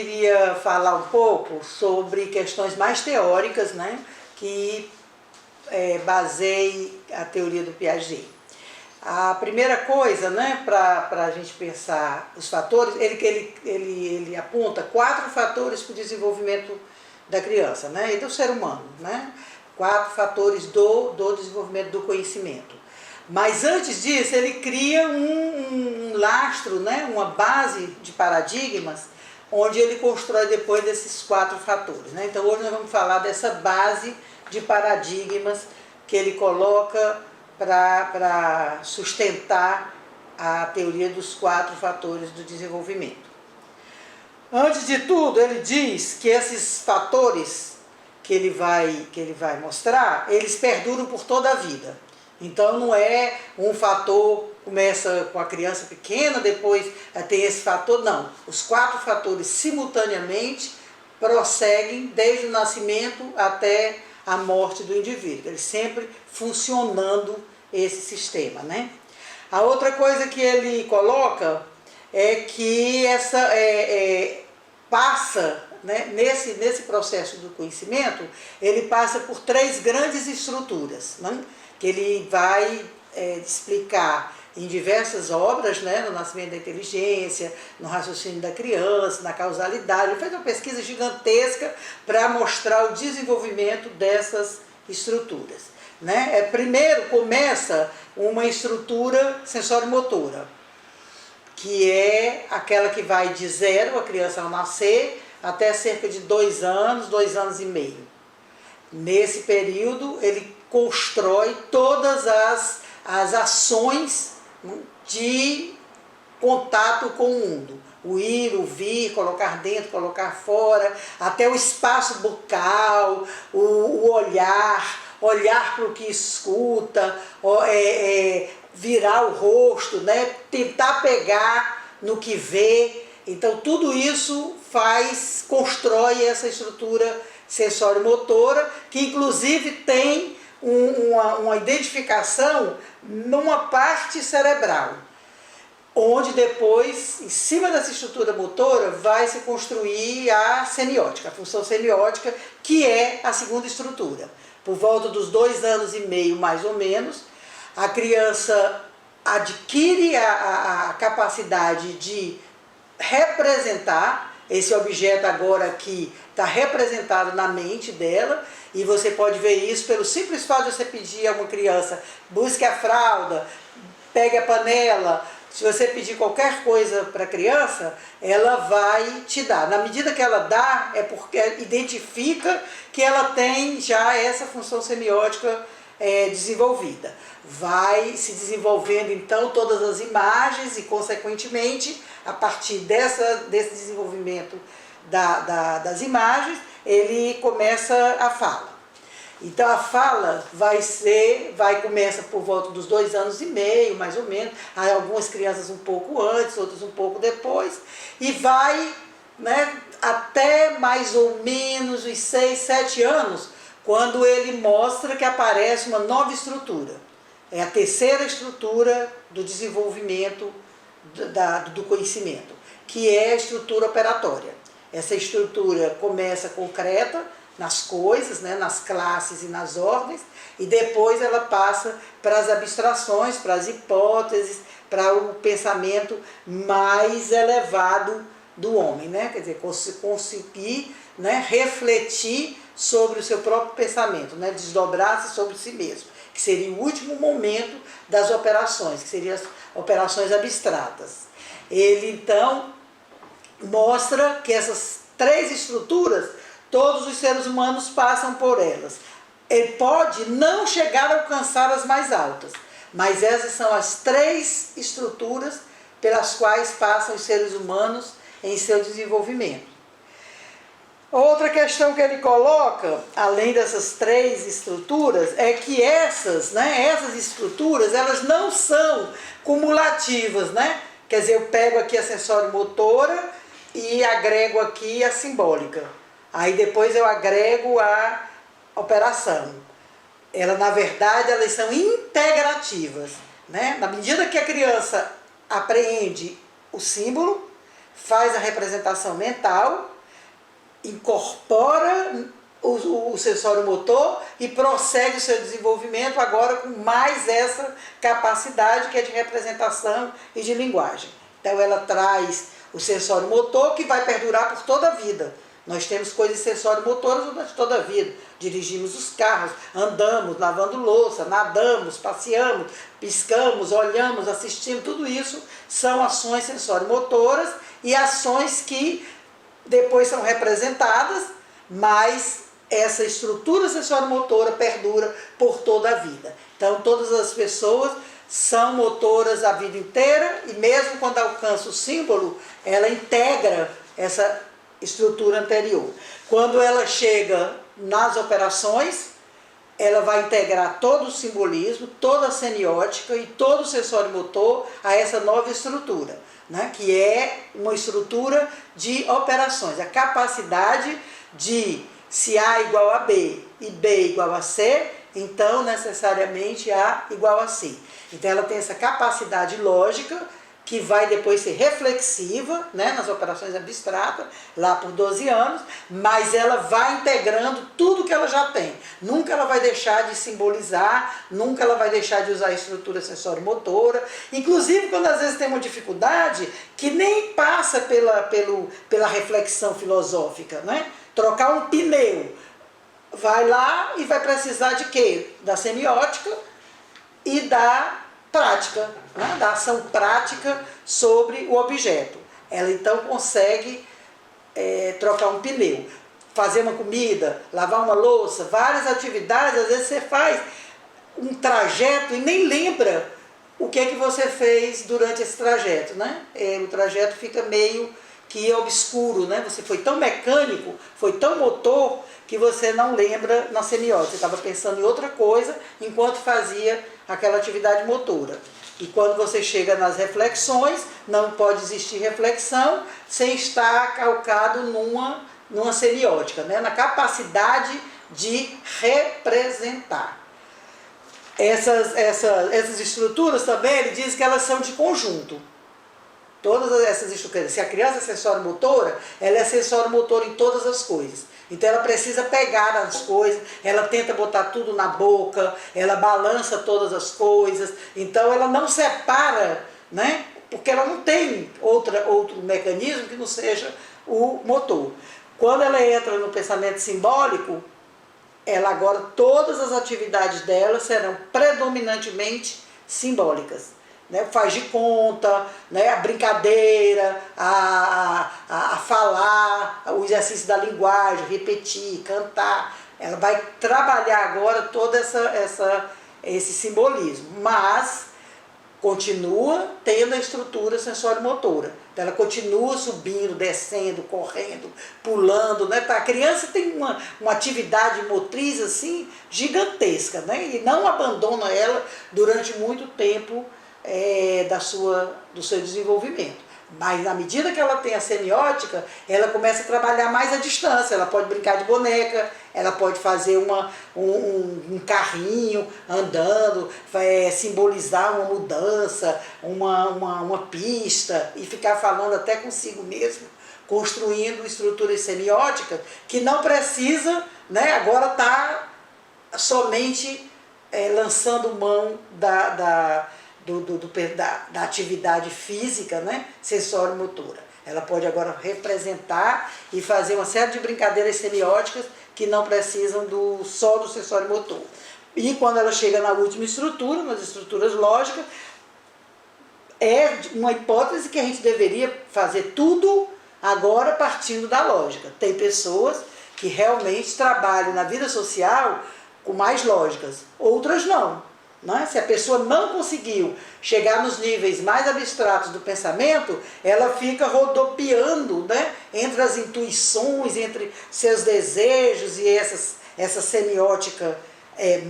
queria falar um pouco sobre questões mais teóricas, né, que baseiem a teoria do Piaget. A primeira coisa, né, para a gente pensar os fatores, ele aponta 4 fatores para o desenvolvimento da criança, né, e do ser humano, né, 4 fatores do desenvolvimento do conhecimento. Mas antes disso, ele cria um lastro, né, uma base de paradigmas, onde ele constrói depois desses 4 fatores, né. Então hoje nós vamos falar dessa base de paradigmas que ele coloca para sustentar a teoria dos 4 fatores do desenvolvimento. Antes de tudo, ele diz que esses fatores que ele vai mostrar, eles perduram por toda a vida. Então não é um fator, começa com a criança pequena, depois tem esse fator, não. Os 4 fatores simultaneamente prosseguem desde o nascimento até a morte do indivíduo, ele sempre funcionando esse sistema, né? A outra coisa que ele coloca é que passa, né, nesse processo do conhecimento, ele passa por 3 grandes estruturas, né, que ele vai explicar em diversas obras, né, no nascimento da inteligência, no raciocínio da criança, na causalidade. Ele fez uma pesquisa gigantesca para mostrar o desenvolvimento dessas estruturas, né? Primeiro começa uma estrutura sensório-motora, que é aquela que vai de 0, a criança ao nascer, até cerca de 2 anos, 2 anos e meio. Nesse período ele constrói todas as ações de contato com o mundo. O ir, o vir, colocar dentro, colocar fora, até o espaço bucal, o olhar para o que escuta, virar o rosto, né? Tentar pegar no que vê. Então tudo isso constrói essa estrutura sensório-motora, que inclusive tem uma identificação numa parte cerebral, onde depois, em cima dessa estrutura motora, vai se construir a semiótica, a função semiótica, que é a segunda estrutura. Por volta dos 2 anos e meio, mais ou menos, a criança adquire a capacidade de representar esse objeto agora aqui, está representado na mente dela, e você pode ver isso pelo simples fato de você pedir a uma criança, busque a fralda, pegue a panela. Se você pedir qualquer coisa para a criança, ela vai te dar. Na medida que ela dá, é porque identifica que ela tem já essa função semiótica desenvolvida. Vai se desenvolvendo então todas as imagens e, consequentemente, a partir desse desenvolvimento das imagens, ele começa a fala. Então a fala começa por volta dos 2 anos e meio, mais ou menos, algumas crianças um pouco antes, outras um pouco depois, e vai, né, até mais ou menos os 6, 7 anos, quando ele mostra que aparece uma nova estrutura. É a terceira estrutura do desenvolvimento do conhecimento, que é a estrutura operatória. Essa estrutura começa concreta, nas coisas, né, nas classes e nas ordens, e depois ela passa para as abstrações, para as hipóteses, para o pensamento mais elevado do homem, né? Quer dizer, conseguir, né, refletir sobre o seu próprio pensamento, né, desdobrar-se sobre si mesmo, que seria o último momento das operações, que seriam as operações abstratas. Ele então mostra que essas 3 estruturas, todos os seres humanos passam por elas. Ele pode não chegar a alcançar as mais altas, mas essas são as 3 estruturas pelas quais passam os seres humanos em seu desenvolvimento. Outra questão que ele coloca, além dessas 3 estruturas, é que essas estruturas, elas não são cumulativas, né? Quer dizer, eu pego aqui a sensório-motora e agrego aqui a simbólica. Aí depois eu agrego a operação. Na verdade, elas são integrativas, né? Na medida que a criança apreende o símbolo, faz a representação mental, incorpora o sensório motor e prossegue o seu desenvolvimento agora com mais essa capacidade que é de representação e de linguagem. Então ela traz o sensório motor que vai perdurar por toda a vida. Nós temos coisas sensório-motoras durante toda a vida. Dirigimos os carros, andamos, lavando louça, nadamos, passeamos, piscamos, olhamos, assistimos. Tudo isso são ações sensório-motoras e ações que depois são representadas, mas essa estrutura sensório-motora perdura por toda a vida. Então todas as pessoas são motoras a vida inteira e mesmo quando alcança o símbolo, ela integra essa estrutura anterior. Quando ela chega nas operações, ela vai integrar todo o simbolismo, toda a semiótica e todo o sensório motor a essa nova estrutura, né? Que é uma estrutura de operações, a capacidade de, se A igual a B e B igual a C, então necessariamente A igual a C. Então ela tem essa capacidade lógica que vai depois ser reflexiva, né, nas operações abstratas, lá por 12 anos, mas ela vai integrando tudo que ela já tem. Nunca ela vai deixar de simbolizar, nunca ela vai deixar de usar a estrutura sensório-motora, inclusive quando às vezes tem uma dificuldade que nem passa pela reflexão filosófica, né? Trocar um pneu, vai lá e vai precisar de quê? Da semiótica e da prática, né? Da ação prática sobre o objeto. Ela então consegue trocar um pneu, fazer uma comida, lavar uma louça, várias atividades. Às vezes você faz um trajeto e nem lembra o que é que você fez durante esse trajeto, né? O trajeto fica meio que obscuro, né? Você foi tão mecânico, foi tão motor, que você não lembra na semiótica. Você estava pensando em outra coisa enquanto fazia aquela atividade motora. E quando você chega nas reflexões, não pode existir reflexão sem estar calcado numa semiótica, né? Na capacidade de representar. Essas estruturas também, ele diz que elas são de conjunto. Todas essas estruturas, se a criança é sensório-motora, ela é sensório-motora em todas as coisas. Então ela precisa pegar as coisas, ela tenta botar tudo na boca, ela balança todas as coisas, então ela não separa, né? Porque ela não tem outro mecanismo que não seja o motor. Quando ela entra no pensamento simbólico, ela agora, todas as atividades dela serão predominantemente simbólicas. Né, faz de conta, né, a brincadeira, a falar, o exercício da linguagem, repetir, cantar. Ela vai trabalhar agora todo esse simbolismo, mas continua tendo a estrutura sensório-motora. Então ela continua subindo, descendo, correndo, pulando, né? A criança tem uma atividade motriz assim gigantesca, né? E não abandona ela durante muito tempo do seu desenvolvimento. Mas na medida que ela tem a semiótica, ela começa a trabalhar mais à distância. Ela pode brincar de boneca, ela pode fazer um carrinho andando, simbolizar uma mudança, uma pista, e ficar falando até consigo mesmo, construindo estruturas semióticas que não precisa, né, agora está somente lançando mão da atividade física, né, sensório-motora. Ela pode agora representar e fazer uma série de brincadeiras semióticas que não precisam só do sensório-motor. E quando ela chega na última estrutura, nas estruturas lógicas, é uma hipótese que a gente deveria fazer tudo agora partindo da lógica. Tem pessoas que realmente trabalham na vida social com mais lógicas, outras não. Né? Se a pessoa não conseguiu chegar nos níveis mais abstratos do pensamento, ela fica rodopiando, né, entre as intuições, entre seus desejos e essa semiótica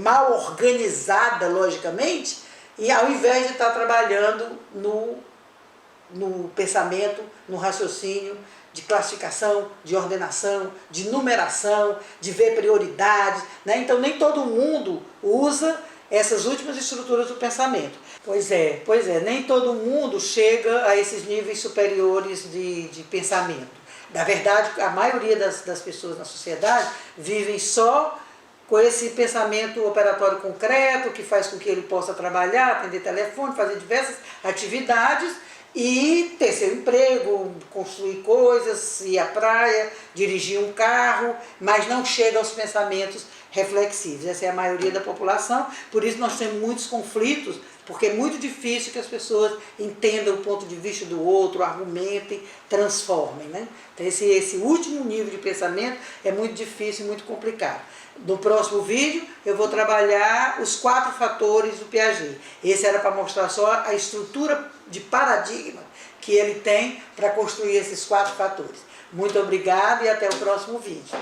mal organizada logicamente, e ao invés de estar trabalhando no pensamento, no raciocínio, de classificação, de ordenação, de numeração, de ver prioridades, né? Então nem todo mundo usa essas últimas estruturas do pensamento. Pois é, nem todo mundo chega a esses níveis superiores de pensamento. Na verdade, a maioria das pessoas na sociedade vivem só com esse pensamento operatório concreto, que faz com que ele possa trabalhar, atender telefone, fazer diversas atividades e ter seu emprego, construir coisas, ir à praia, dirigir um carro, mas não chega aos pensamentos reflexivos. Essa é a maioria da população, por isso nós temos muitos conflitos, porque é muito difícil que as pessoas entendam o ponto de vista do outro, argumentem, transformem, né? Então esse último nível de pensamento é muito difícil e muito complicado. No próximo vídeo eu vou trabalhar os 4 fatores do Piaget. Esse era para mostrar só a estrutura de paradigma que ele tem para construir esses 4 fatores. Muito obrigado e até o próximo vídeo.